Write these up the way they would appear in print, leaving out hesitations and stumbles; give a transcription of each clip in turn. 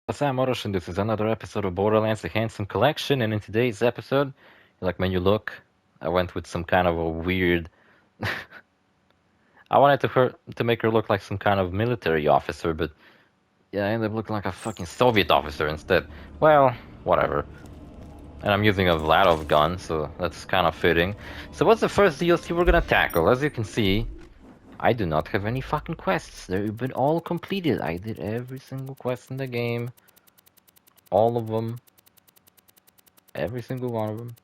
I'm OrosZ, and this is another episode of Borderlands The Handsome Collection, and in today's episode, like when you look, I went with some kind of a weird... I wanted to make her look like some kind of military officer, but yeah, I ended up looking like a fucking Soviet officer instead. Well, whatever. And I'm using a Vladov gun, so that's kind of fitting. So what's the first DLC we're gonna tackle? As you can see, I do not have any fucking quests. They've been all completed. I did every single quest in the game. All of them. Every single one of them.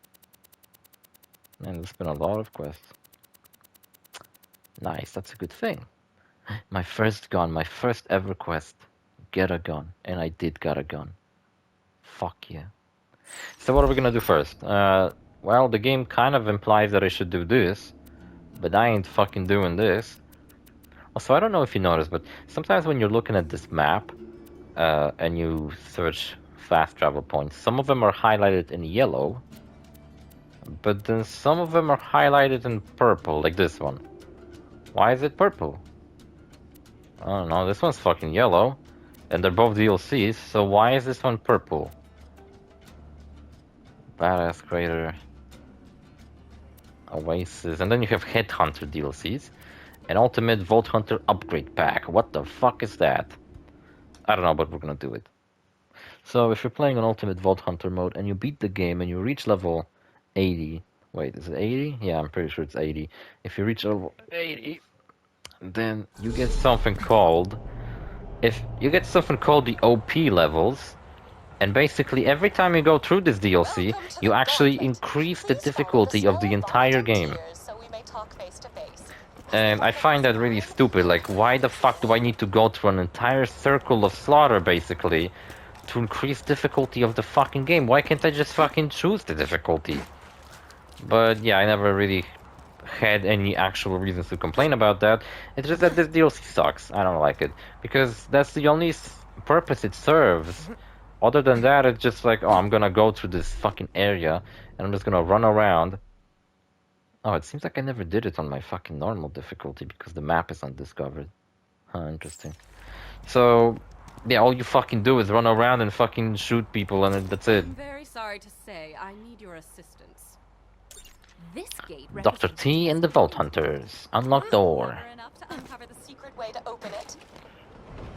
Man, there's been a lot of quests. Nice, that's a good thing. My first gun, my first ever quest. Get a gun. And I did get a gun. Fuck yeah. So what are we gonna do first? Well, the game kind of implies that I should do this. But I ain't fucking doing this. Also, I don't know if you noticed, but sometimes when you're looking at this map, and you search fast travel points, some of them are highlighted in yellow. But then some of them are highlighted in purple, like this one. Why is it purple? I don't know, this one's fucking yellow. And they're both DLCs, so why is this one purple? Badass Crater. Oasis. And then you have Headhunter DLCs. And Ultimate Vault Hunter Upgrade Pack. What the fuck is that? I don't know, but we're gonna do it. So if you're playing on Ultimate Vault Hunter mode and you beat the game and you reach level 80. Wait, is it 80? Yeah, I'm pretty sure it's 80. If you reach level 80, then you get something called... the OP levels, and basically every time you go through this DLC, you actually increase the difficulty of the entire game. And I find that really stupid, like why the fuck do I need to go through an entire circle of slaughter, basically, to increase difficulty of the fucking game? Why can't I just fucking choose the difficulty? But yeah, I never really had any actual reasons to complain about that. It's just that this DLC sucks. I don't like it. Because that's the only purpose it serves. Other than that, it's just like, oh, I'm gonna go through this fucking area, and I'm just gonna run around. Oh, it seems like I never did it on my fucking normal difficulty, because the map is undiscovered. Huh, interesting. So, yeah, all you fucking do is run around and fucking shoot people, and that's it. I'm very sorry to say, I need your assistance. This gate Dr. T and the Vault Hunters. Unlock door. Enough to uncover the secret way to open it.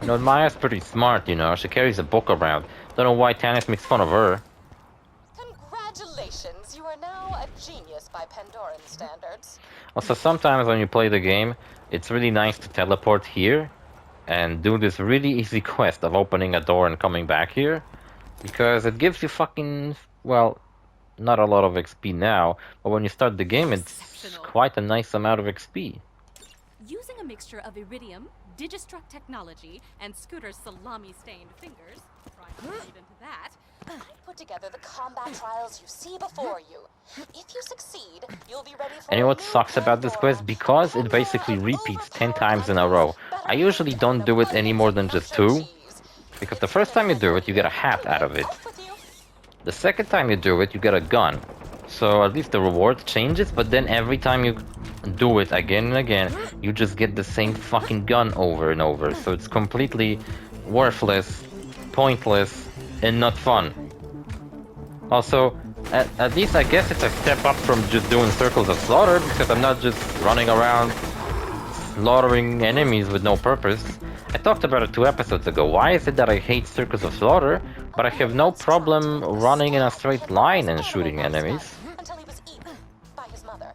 You know, Maya's pretty smart, you know. She carries a book around. Don't know why Tannis makes fun of her. Congratulations, you are now a genius by Pandoran standards. Also, sometimes when you play the game, it's really nice to teleport here and do this really easy quest of opening a door and coming back here. Because it gives you fucking, well, not a lot of XP now, but when you start the game, it's quite a nice amount of XP. Using a mixture of iridium, Digistruct technology, and Scooter's salami-stained fingers, trying to read into that, I put together the combat trials you see before you. If you succeed, you'll be ready for... And you know what sucks about this quest? Because it basically repeats 10 times in a row. I usually don't do it any more than just 2. Because the first time you do it, you get a hat out of it. The second time you do it, you get a gun. So at least the reward changes, but then every time you do it again and again, you just get the same fucking gun over and over. So it's completely worthless, pointless, and not fun. Also, at least I guess it's a step up from just doing circles of slaughter, because I'm not just running around slaughtering enemies with no purpose. I talked about it 2 episodes ago. Why is it that I hate circles of slaughter, but I have no problem running in a straight line and shooting enemies? Until he was eaten by his mother.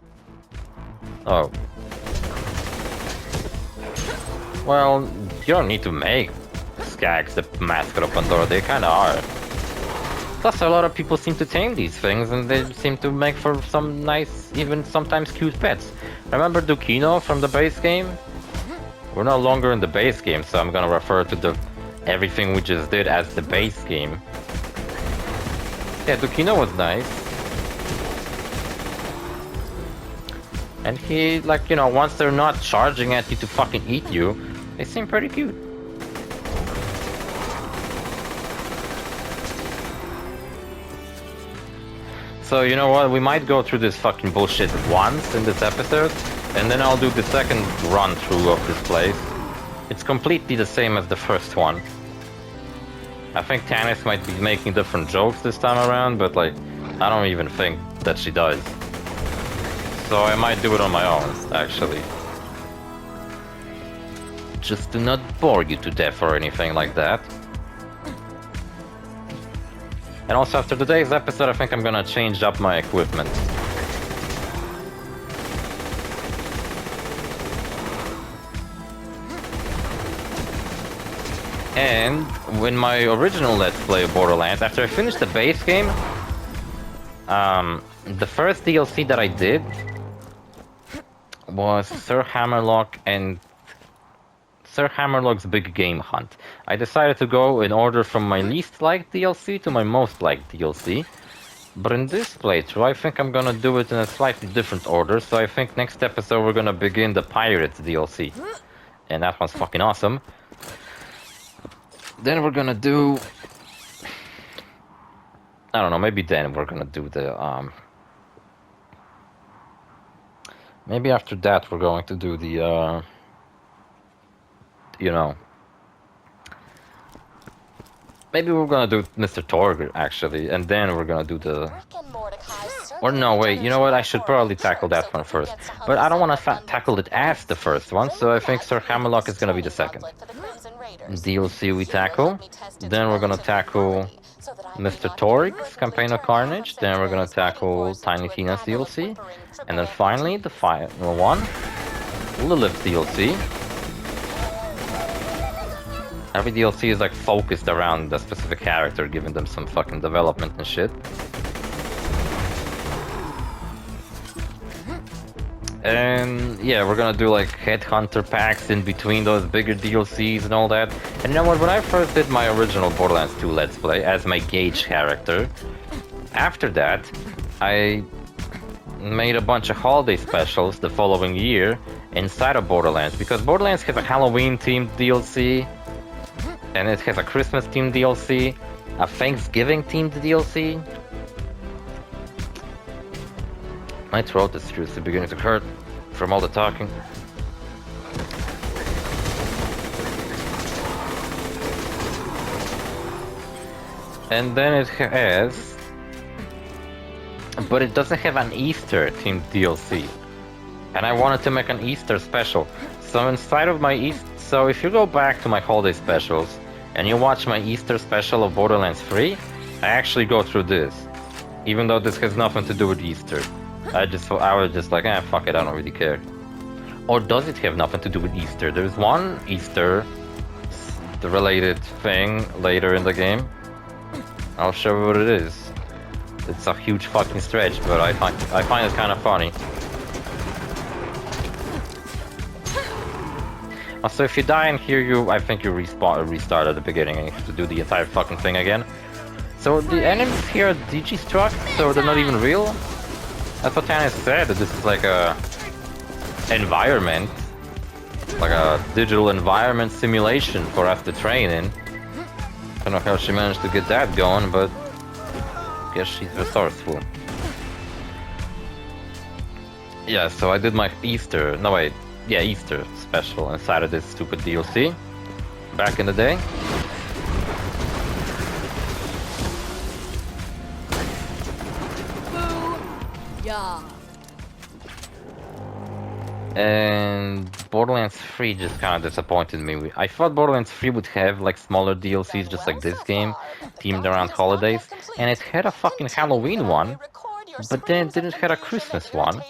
Oh. Well, you don't need to make Skags the mascot of Pandora, they kinda are. Plus, a lot of people seem to tame these things, and they seem to make for some nice, even sometimes cute pets. Remember Dukino from the base game? We're no longer in the base game, so I'm gonna refer to everything we just did as the base game. Yeah, Dukino was nice. And he, like, you know, once they're not charging at you to fucking eat you, they seem pretty cute. So, you know what, we might go through this fucking bullshit once in this episode, and then I'll do the second run-through of this place. It's completely the same as the first one. I think Tannis might be making different jokes this time around, but like, I don't even think that she does. So I might do it on my own, actually. Just to not bore you to death or anything like that. And also after today's episode, I think I'm gonna change up my equipment. And when my original Let's Play of Borderlands, after I finished the base game, the first DLC that I did was Sir Hammerlock and Sir Hammerlock's Big Game Hunt. I decided to go in order from my least liked DLC to my most liked DLC. But in this playthrough, I think I'm gonna do it in a slightly different order, so I think next episode we're gonna begin the Pirates DLC. And that one's fucking awesome. Then we're gonna do... I don't know, maybe then we're gonna do the, maybe after that we're going to do the, you know... Maybe we're gonna do Mr. Torg, actually, and then we're gonna do the... Or no, wait, you know what, I should probably tackle that one first. But I don't want to tackle it as the first one, so I think Sir Hammerlock is gonna be the second. DLC we tackle, then we're gonna tackle Mr. Torg's Campaign of Carnage, then we're gonna tackle Tiny Tina's DLC, and then finally the final one, Lilith's DLC. Every DLC is like focused around a specific character, giving them some fucking development and shit. And yeah, we're gonna do like Headhunter packs in between those bigger DLCs and all that. And you know what, when I first did my original Borderlands 2 Let's Play as my Gage character, after that, I made a bunch of holiday specials the following year inside of Borderlands, because Borderlands has a Halloween themed DLC, and it has a Christmas themed DLC, a Thanksgiving themed DLC. My throat is seriously beginning to hurt from all the talking. And then it has... But it doesn't have an Easter themed DLC. And I wanted to make an Easter special. So inside of my Easter... So if you go back to my holiday specials, and you watch my Easter special of Borderlands 3, I actually go through this. Even though this has nothing to do with Easter. I was just like, fuck it, I don't really care. Or does it have nothing to do with Easter? There's one Easter, the related thing later in the game. I'll show you what it is. It's a huge fucking stretch, but I find it kind of funny. Also, if you die in here, I think you restart at the beginning and you have to do the entire fucking thing again. So the enemies here are Digistruct, so they're not even real. That's what Tannis said, that this is like a environment, like a digital environment simulation for us to train in. I don't know how she managed to get that going, but I guess she's resourceful. Yeah, so I did my Easter special inside of this stupid DLC back in the day. Yeah. And Borderlands 3 just kind of disappointed me. I thought Borderlands 3 would have like smaller DLCs just like this game, themed around holidays, and it had a fucking Halloween one, but then it didn't have a Christmas one,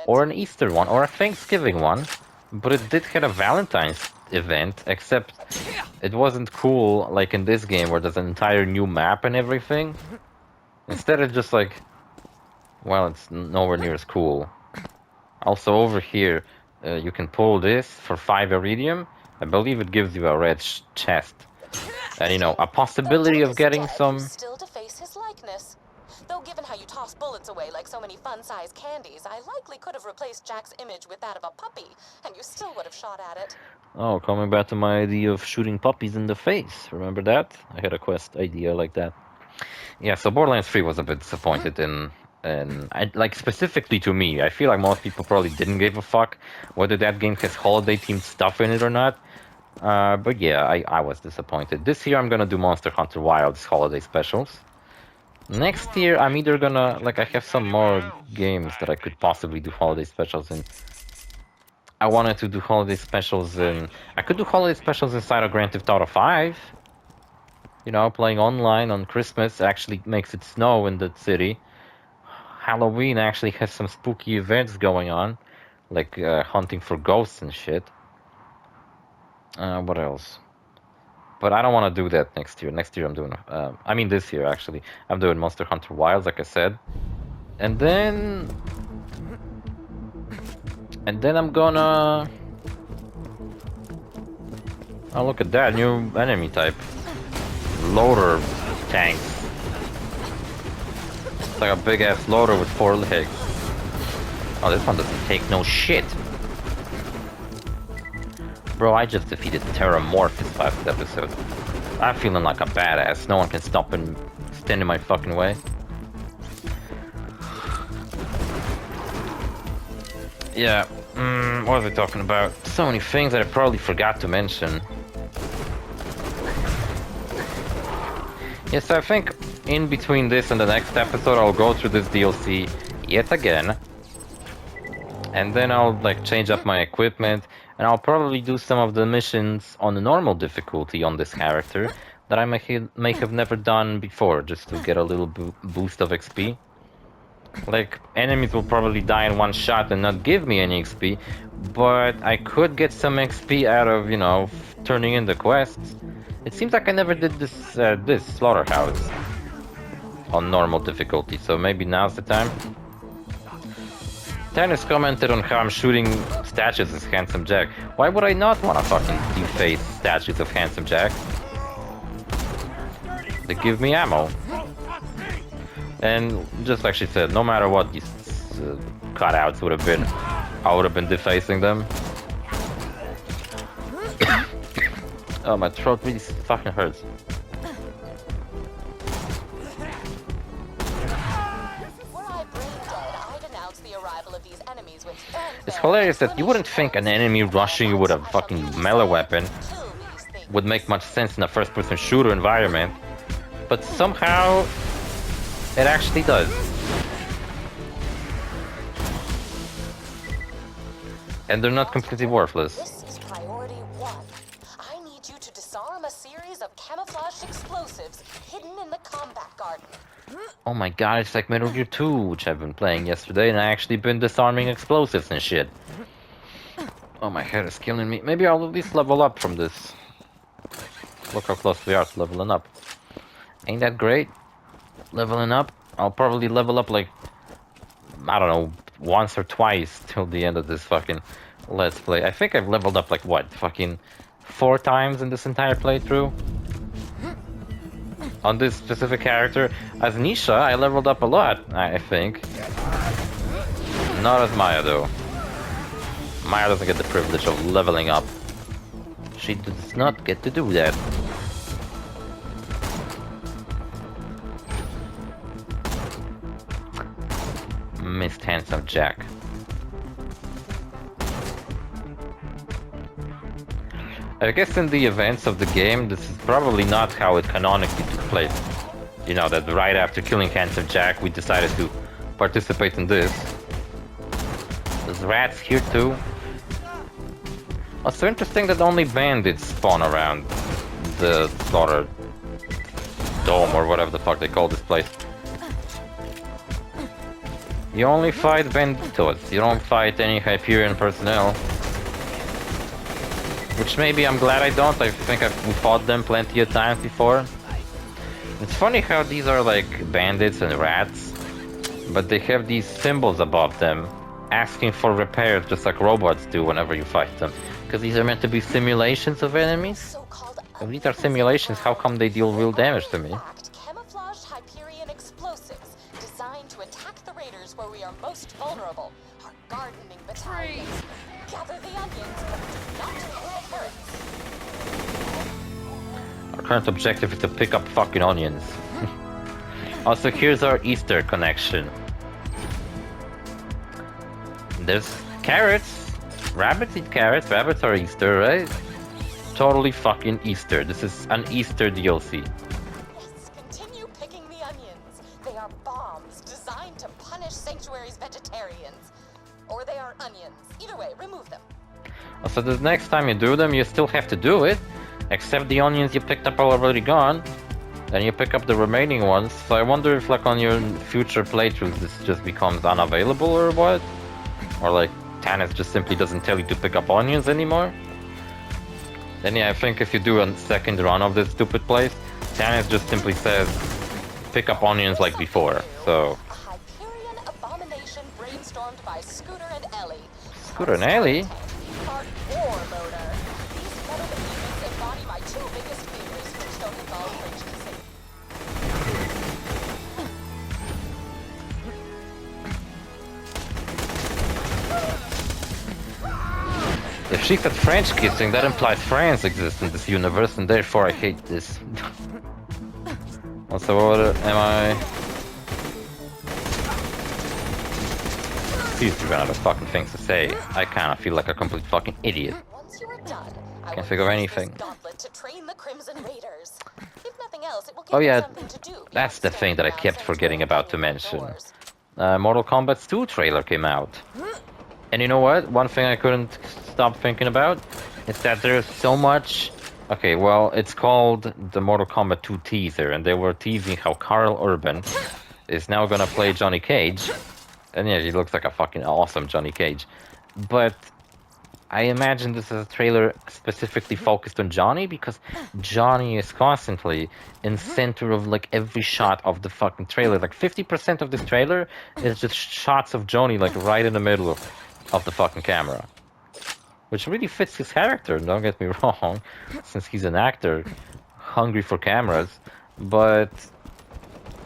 or an Easter one, or a Thanksgiving one, but it did have a Valentine's event, except it wasn't cool like in this game where there's an entire new map and everything. Instead it's just like, well, it's nowhere near as cool. Also over here, you can pull this for 5 Iridium. I believe it gives you a red chest. And you know, a possibility of getting some... Still deface his likeness. Though given how you toss bullets away like so many fun-sized candies, I likely could have replaced Jack's image with that of a puppy, and you still would have shot at it. Oh, coming back to my idea of shooting puppies in the face. Remember that? I had a quest idea like that. Yeah, so Borderlands 3 was a bit disappointed in... And like specifically to me, I feel like most people probably didn't give a fuck whether that game has holiday themed stuff in it or not. But yeah, I was disappointed. This year I'm gonna do Monster Hunter Wilds holiday specials. Next year I'm either gonna, like, I have some more games that I could possibly do holiday specials in. I wanted to do holiday specials in... I could do holiday specials inside of Grand Theft Auto 5. You know, playing online on Christmas actually makes it snow in the city. Halloween actually has some spooky events going on, like hunting for ghosts and shit. What else? But I don't want to do that next year. Next year I'm doing... I mean this year, actually. I'm doing Monster Hunter Wilds, like I said. And then... I'm gonna... Oh, look at that, new enemy type. Loader tanks. It's like a big-ass loader with 4 legs. Oh, this one doesn't take no shit. Bro, I just defeated Terramorphous last episode. I'm feeling like a badass. No one can stop and stand in my fucking way. Yeah, what was I talking about? So many things that I probably forgot to mention. Yes, I think in between this and the next episode I'll go through this DLC yet again. And then I'll like change up my equipment, and I'll probably do some of the missions on the normal difficulty on this character that I may have never done before, just to get a little boost of XP. Like, enemies will probably die in one shot and not give me any XP, but I could get some XP out of, you know, turning in the quests. It seems like I never did this slaughterhouse on normal difficulty, so maybe now's the time. Tannis commented on how I'm shooting statues as Handsome Jack. Why would I not want to fucking deface statues of Handsome Jack? They give me ammo. And just like she said, no matter what these cutouts would have been, I would have been defacing them. Oh, my throat really fucking hurts. It's hilarious that you wouldn't think an enemy rushing you with a fucking melee weapon would make much sense in a first-person shooter environment, but somehow it actually does. And they're not completely worthless. This is priority 1. I need you to disarm a series of camouflaged explosives hidden in the combat garden. Oh my god, it's like Metal Gear 2, which I've been playing yesterday, and I actually been disarming explosives and shit. Oh, my head is killing me. Maybe I'll at least level up from this. Look how close we are to leveling up. Ain't that great? Leveling up? I'll probably level up like, I don't know, once or twice till the end of this fucking Let's Play. I think I've leveled up like, what, fucking 4 times in this entire playthrough? On this specific character. As Nisha, I leveled up a lot, I think. Not as Maya, though. Maya doesn't get the privilege of leveling up. She does not get to do that. Missed Handsome Jack. I guess in the events of the game, this is probably not how it canonically took place. You know, that right after killing Handsome Jack, we decided to participate in this. There's rats here too. Also interesting that only bandits spawn around the slaughter dome, or whatever the fuck they call this place. You only fight banditos, you don't fight any Hyperion personnel. Which maybe I'm glad I don't. I think we fought them plenty of times before. It's funny how these are like bandits and rats, but they have these symbols above them asking for repairs, just like robots do whenever you fight them. Because these are meant to be simulations of enemies. If these are simulations, how come they deal real damage to me? Camouflaged Hyperion explosives designed to attack the raiders where we are most vulnerable. Our gardening battalions. Gather the onions, but do not ignore carrots. Our current objective is to pick up fucking onions. Also, here's our Easter connection. There's carrots. Rabbits eat carrots. Rabbits are Easter, right? totally fucking Easter. This is an Easter DLC. Yes, continue picking the onions. They are bombs designed to punish Sanctuary's vegetarians. Or they are onions. Either way, remove them. So the next time you do them, you still have to do it, except the onions you picked up are already gone, and you pick up the remaining ones. So I wonder if, like, on your future playthroughs, this just becomes unavailable or what? Or, like, Tannis just simply doesn't tell you to pick up onions anymore? Then yeah, I think if you do a second run of this stupid place, Tannis just simply says, pick up onions like before, so... A Hyperion abomination brainstormed by Scooter and Ellie. Scooter and Ellie? Part war loader. These metal behemoths embody my two biggest fears, which don't involve French kissing. If she said French kissing, that implies France exists in this universe, and therefore I hate this. Also, what am I... Seriously, ran out of fucking things to say. I kinda feel like a complete fucking idiot. Once you are done, I Can't will think of use anything. this gauntlet to train the Crimson Raiders. If nothing else, it will give Oh them yeah, something to do that's the beyond thing that I standing kept around forgetting about to Sanctuary mention. doors. Mortal Kombat 2 trailer came out. And you know what? One thing I couldn't stop thinking about is that there's so much... Okay, well, it's called the Mortal Kombat 2 teaser, and they were teasing how Carl Urban is now gonna play Johnny Cage. And yeah, he looks like a fucking awesome Johnny Cage. But I imagine this is a trailer specifically focused on Johnny, because Johnny is constantly in center of, like, every shot of the fucking trailer. Like, 50% of this trailer is just shots of Johnny, like, right in the middle of the fucking camera. Which really fits his character, don't get me wrong, since he's an actor hungry for cameras. But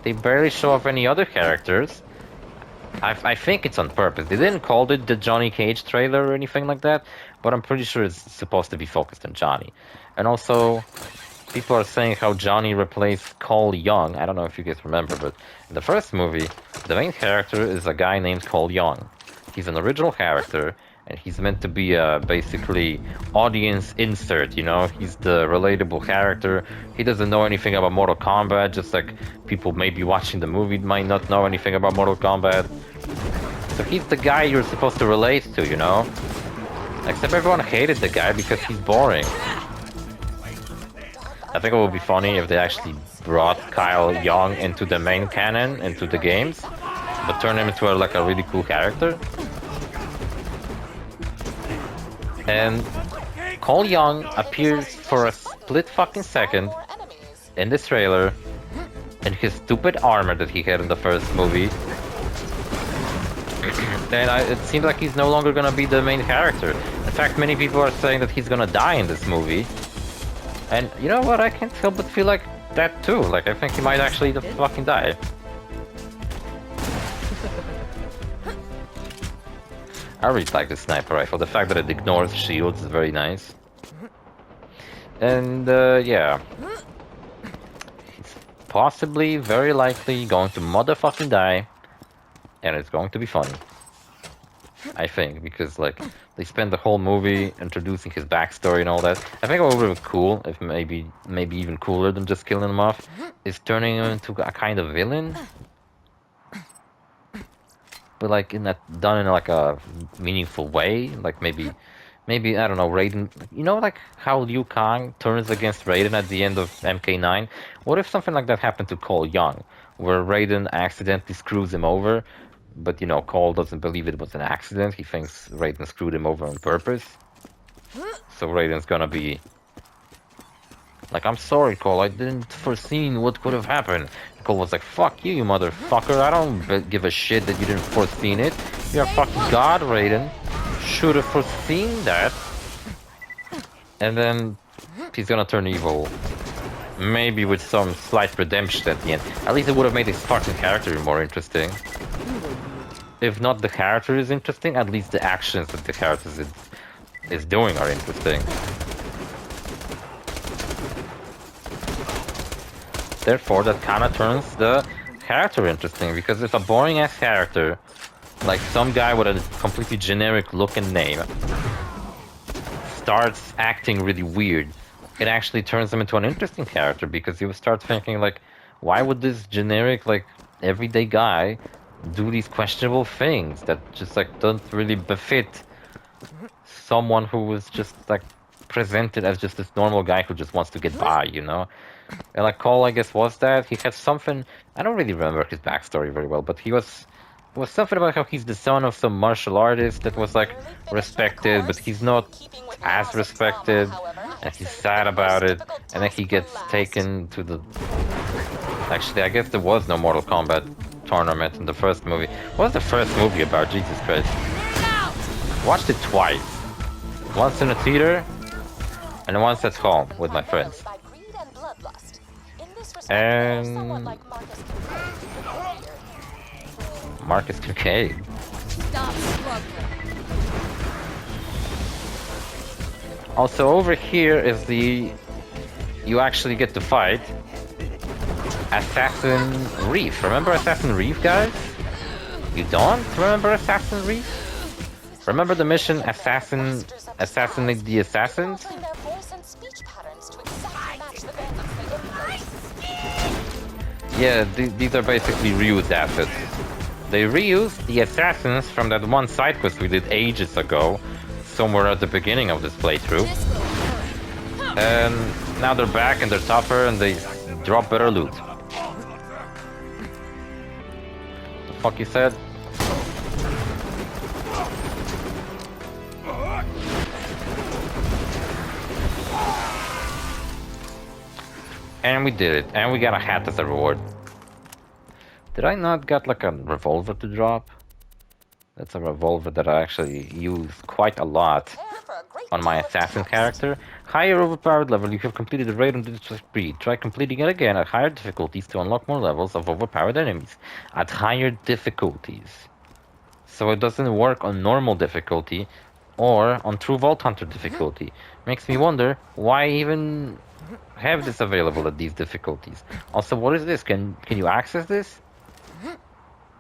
they barely show off any other characters. I think it's on purpose. They didn't call it the Johnny Cage trailer or anything like that, but I'm pretty sure it's supposed to be focused on Johnny. And also, people are saying how Johnny replaced Cole Young. I don't know if you guys remember, but in the first movie, the main character is a guy named Cole Young. He's an original character, and he's meant to be a basically audience insert, you know? He's the relatable character. He doesn't know anything about Mortal Kombat, just like people maybe watching the movie might not know anything about Mortal Kombat. So he's the guy you're supposed to relate to, you know? Except everyone hated the guy because he's boring. I think it would be funny if they actually brought Kyle Young into the main canon, into the games, but turn him into like a really cool character. And Cole Young appears for a split fucking second in this trailer in his stupid armor that he had in the first movie. And it seems like he's no longer gonna be the main character. In fact, many people are saying that he's gonna die in this movie. And you know what? I can't help but feel like that too. Like, I think he might actually fucking die. I really like the sniper rifle. The fact that it ignores shields is very nice. And yeah. He's possibly, very likely, going to motherfucking die. And it's going to be fun. I think, because like, they spend the whole movie introducing his backstory and all that. I think what would be cool, if maybe even cooler than just killing him off, is turning him into a kind of villain. But like done in like a meaningful way, like maybe I don't know, Raiden. You know, like how Liu Kang turns against Raiden at the end of MK9. What if something like that happened to Cole Young, where Raiden accidentally screws him over, but you know Cole doesn't believe it was an accident. He thinks Raiden screwed him over on purpose. So Raiden's gonna be like, I'm sorry, Cole, I didn't foresee what could have happened. Cole was like, fuck you, you motherfucker, I don't give a shit that you didn't foresee it. You're a fucking god, Raiden. Should have foreseen that. And then he's gonna turn evil. Maybe with some slight redemption at the end. At least it would have made his fucking character more interesting. If not the character is interesting, at least the actions that the character is doing are interesting. Therefore, that kind of turns the character interesting, because if a boring-ass character, like some guy with a completely generic look and name, starts acting really weird, it actually turns him into an interesting character, because you start thinking like, why would this generic like everyday guy do these questionable things that just like don't really befit someone who was just like presented as just this normal guy who just wants to get by, you know? And like Cole, I guess, was that he had something. I don't really remember his backstory very well, but he was. It was something about how he's the son of some martial artist that was like Nearly finished your respected, but course. he's not Keeping with as laws of drama, respected, however, I and have he's saved sad the about most it. difficult And then task he for gets last. taken to the. Actually, I guess there was no Mortal Kombat tournament in the first movie. What was the first movie about? Jesus Christ! Watched it twice. Once in a theater, and once at home with my Primarily friends. by greed and bloodlust. In this respect, they're somewhat And like Marcus Kincaid. Marcus Kincaid. Stop struggling. Also, over here is the... You actually get to fight Assassin Reef. Remember Assassin Reef, guys? You don't remember Assassin Reef? Remember the mission Assassinate the Assassins? Altering their voice and speech patterns to exactly match the bandits they emulate. Yeah, these are basically reused assets. They reused the assassins from that one side quest we did ages ago, somewhere at the beginning of this playthrough. And now they're back and they're tougher and they drop better loot. The fuck you said? And we did it, and we got a hat as a reward. Did I not get like a revolver to drop? That's a revolver that I actually use quite a lot Prepare for a great on my deal of assassin text. character. Higher overpowered level, you have completed the raid on digital speed. Try completing it again at higher difficulties to unlock more levels of overpowered enemies. At higher difficulties. So it doesn't work on normal difficulty or on True Vault Hunter difficulty. Makes me wonder why even have this available at these difficulties. Also, what is this? Can you access this?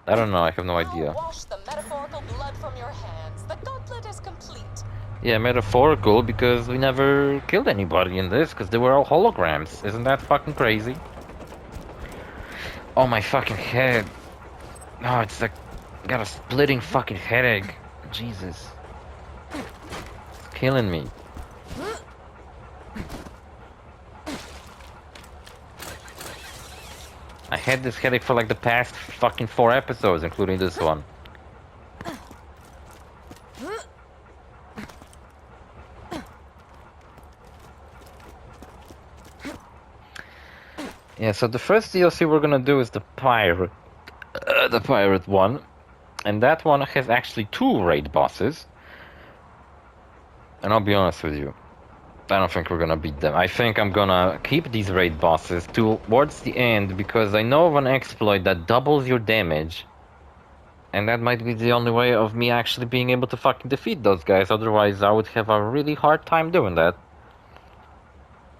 I don't know, I have no Now idea. wash the metaphorical blood from your hands. The gauntlet is complete. Yeah, metaphorical, because we never killed anybody in this, because they were all holograms. Isn't that fucking crazy? Oh, my fucking head. Oh, it's like... got a splitting fucking headache. Jesus. It's killing me. I had this headache for like the past fucking 4 episodes, including this one. Yeah, so the first DLC we're gonna do is the pirate one, and that one has actually 2 raid bosses. And I'll be honest with you, I don't think we're gonna beat them. I think I'm gonna keep these raid bosses towards the end, because I know of an exploit that doubles your damage, and that might be the only way of me actually being able to fucking defeat those guys. Otherwise, I would have a really hard time doing that.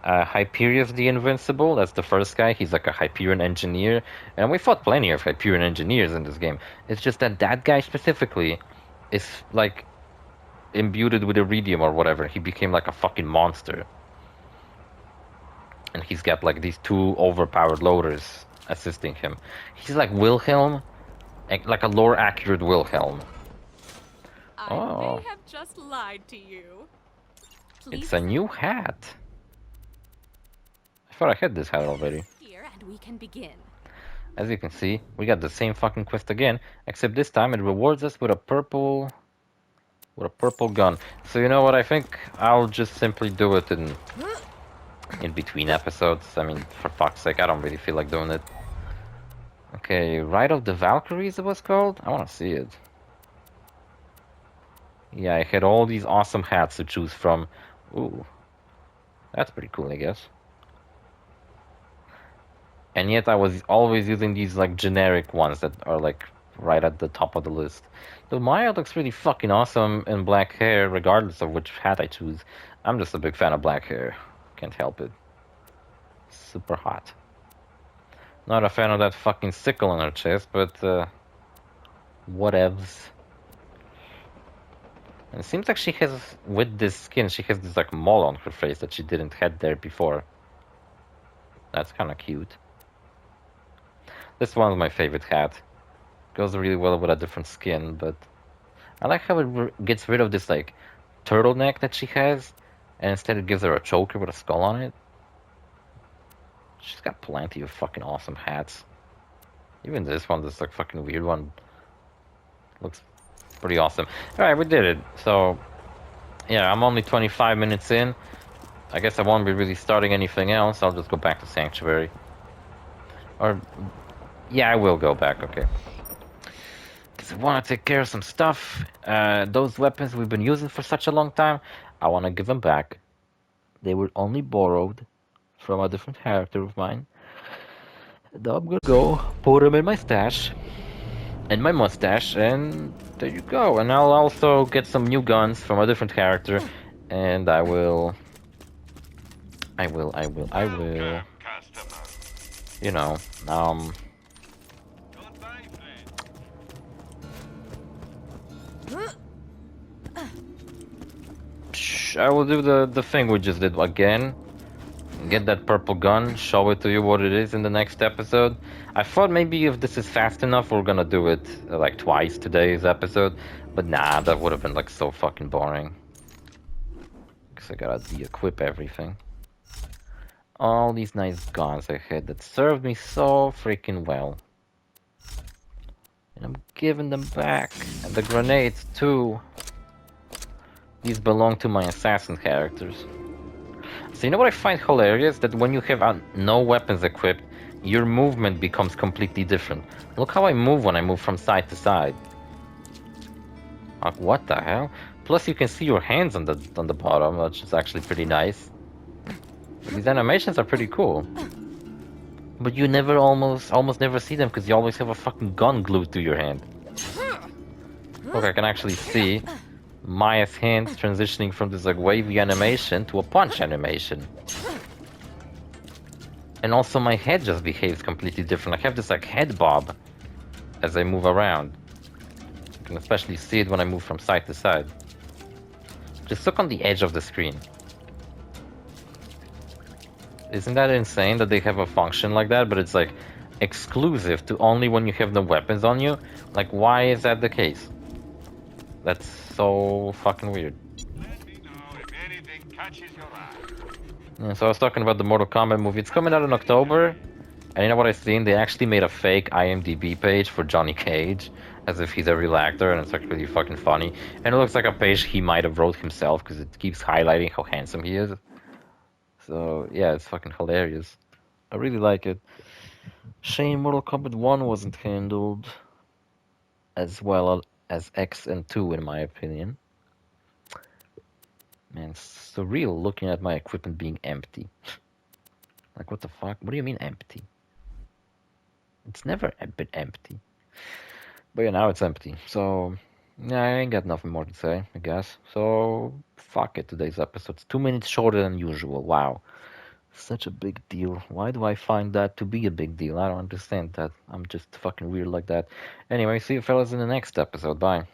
Hyperius the Invincible, that's the first guy. He's like a Hyperion engineer, and we fought plenty of Hyperion engineers in this game. It's just that that guy specifically is like imbued with iridium or whatever. He became like a fucking monster, and he's got like these 2 overpowered loaders assisting him. He's like Wilhelm, like a lore accurate Wilhelm. I Oh, may have just lied to you. Please it's a new hat. I thought I had this hat already. here and we can begin. As you can see, we got the same fucking quest again, except this time it rewards us with a purple gun. So you know what, I think I'll just simply do it in between episodes. I mean, for fuck's sake, I don't really feel like doing it. Okay, Ride of the Valkyries it was called? I wanna see it. Yeah, I had all these awesome hats to choose from. Ooh. That's pretty cool, I guess. And yet I was always using these like generic ones that are like right at the top of the list. Though Maya looks really fucking awesome in black hair, regardless of which hat I choose. I'm just a big fan of black hair. Can't help it. Super hot. Not a fan of that fucking sickle on her chest, but whatevs. And it seems like she has, with this skin, she has this like mole on her face that she didn't have there before. That's kind of cute. This one's my favorite hat. Goes really well with a different skin, but I like how it gets rid of this like turtleneck that she has, and instead it gives her a choker with a skull on it. She's got plenty of fucking awesome hats. Even this one, this like fucking weird one, looks pretty awesome. Alright, we did it. So, yeah, I'm only 25 minutes in. I guess I won't be really starting anything else. I'll just go back to Sanctuary. Or, yeah, I will go back, okay. Because I want to take care of some stuff. Those weapons we've been using for such a long time, I want to give them back. They were only borrowed from a different character of mine. Now I'm gonna go put them in my stash. And my mustache, and there you go. And I'll also get some new guns from a different character. And I will... You know, I will do the thing we just did again. Get that purple gun, show it to you what it is in the next episode. I thought maybe if this is fast enough, we're gonna do it like twice today's episode. But nah, that would have been like so fucking boring. Because I gotta de-equip everything. All these nice guns I had that served me so freaking well. And I'm giving them back. And the grenades too. These belong to my assassin characters. So you know what I find hilarious? That when you have no weapons equipped, your movement becomes completely different. Look how I move when I move from side to side. Like, what the hell? Plus you can see your hands on the bottom, which is actually pretty nice. These animations are pretty cool. But you never almost never see them because you always have a fucking gun glued to your hand. Look, I can actually see Maya's hands transitioning from this like wavy animation to a punch animation. And also my head just behaves completely different. I have this like head bob as I move around. You can especially see it when I move from side to side. Just look on the edge of the screen. Isn't that insane that they have a function like that, but it's like exclusive to only when you have no weapons on you? Like, why is that the case? That's so fucking weird. Let me know if anything catches your eye. Yeah, so I was talking about the Mortal Kombat movie. It's coming out in October. And you know what I've seen? They actually made a fake IMDb page for Johnny Cage, as if he's a real actor, and it's like really fucking funny. And it looks like a page he might have wrote himself, because it keeps highlighting how handsome he is. So, yeah, it's fucking hilarious. I really like it. Shame Mortal Kombat 1 wasn't handled as well as X and 2, in my opinion. Man, it's surreal looking at my equipment being empty. Like, what the fuck? What do you mean empty? It's never been empty. But yeah, now it's empty. So, yeah, I ain't got nothing more to say, I guess. So, fuck it, today's episode's 2 minutes shorter than usual. Wow. Such a big deal. Why do I find that to be a big deal? I don't understand that. I'm just fucking weird like that. Anyway, see you fellas in the next episode. Bye.